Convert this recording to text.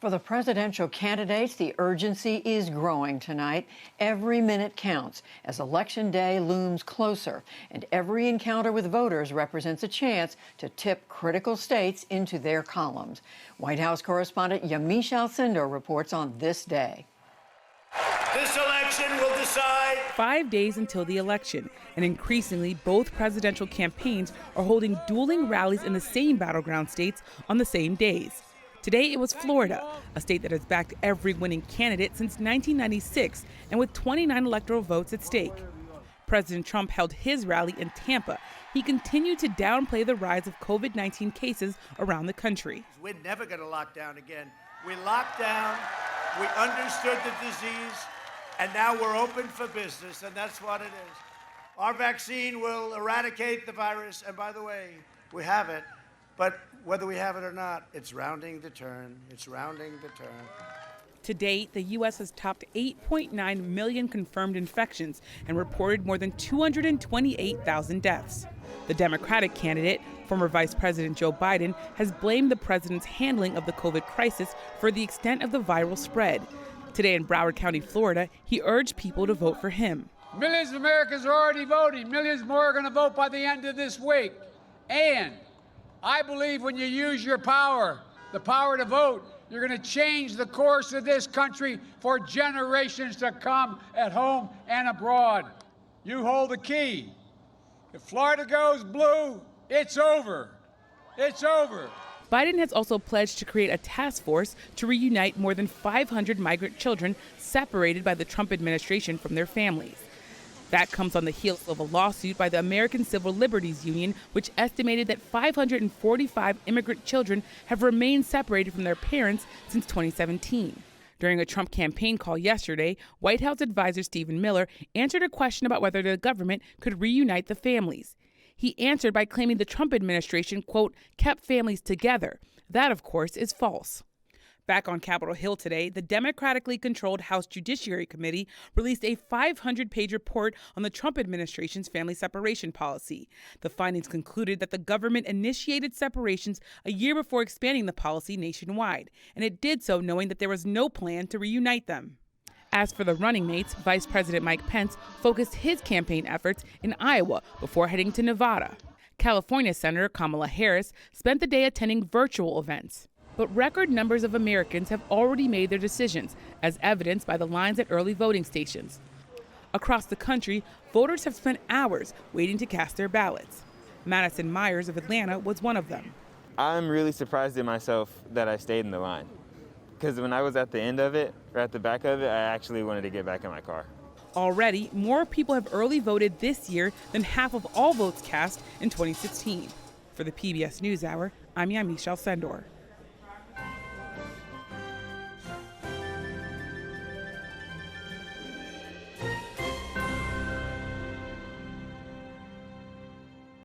For the presidential candidates, the urgency is growing tonight. Every minute counts as Election Day looms closer, and every encounter with voters represents a chance to tip critical states into their columns. White House correspondent Yamiche Alcindor reports on this day. This election will decide. 5 days until the election, and increasingly both presidential campaigns are holding dueling rallies in the same battleground states on the same days. Today it was Florida, a state that has backed every winning candidate since 1996 and with 29 electoral votes at stake. President Trump held his rally in Tampa. He continued to downplay the rise of COVID-19 cases around the country. We're never going to lock down again. We locked down, we understood the disease, and now we're open for business, and that's what it is. Our vaccine will eradicate the virus, and by the way, we have it. But whether we have it or not, it's rounding the turn. It's rounding the turn. To date, the U.S. has topped 8.9 million confirmed infections and reported more than 228,000 deaths. The Democratic candidate, former Vice President Joe Biden, has blamed the president's handling of the COVID crisis for the extent of the viral spread. Today in Broward County, Florida, he urged people to vote for him. Millions of Americans are already voting. Millions more are going to vote by the end of this week. And I believe when you use your power, the power to vote, you're going to change the course of this country for generations to come at home and abroad. You hold the key. If Florida goes blue, it's over. It's over. Biden has also pledged to create a task force to reunite more than 500 migrant children separated by the Trump administration from their families. That comes on the heels of a lawsuit by the American Civil Liberties Union, which estimated that 545 immigrant children have remained separated from their parents since 2017. During a Trump campaign call yesterday, White House advisor Stephen Miller answered a question about whether the government could reunite the families. He answered by claiming the Trump administration, quote, kept families together. That, of course, is false. Back on Capitol Hill today, the democratically controlled House Judiciary Committee released a 500-page report on the Trump administration's family separation policy. The findings concluded that the government initiated separations a year before expanding the policy nationwide, and it did so knowing that there was no plan to reunite them. As for the running mates, Vice President Mike Pence focused his campaign efforts in Iowa before heading to Nevada. California Senator Kamala Harris spent the day attending virtual events. But record numbers of Americans have already made their decisions, as evidenced by the lines at early voting stations. Across the country, voters have spent hours waiting to cast their ballots. Madison Myers of Atlanta was one of them. I'm really surprised at myself that I stayed in the line, because when I was at the end of it, or at the back of it, I actually wanted to get back in my car. Already, more people have early voted this year than half of all votes cast in 2016. For the PBS NewsHour, I'm Yamiche Alcindor.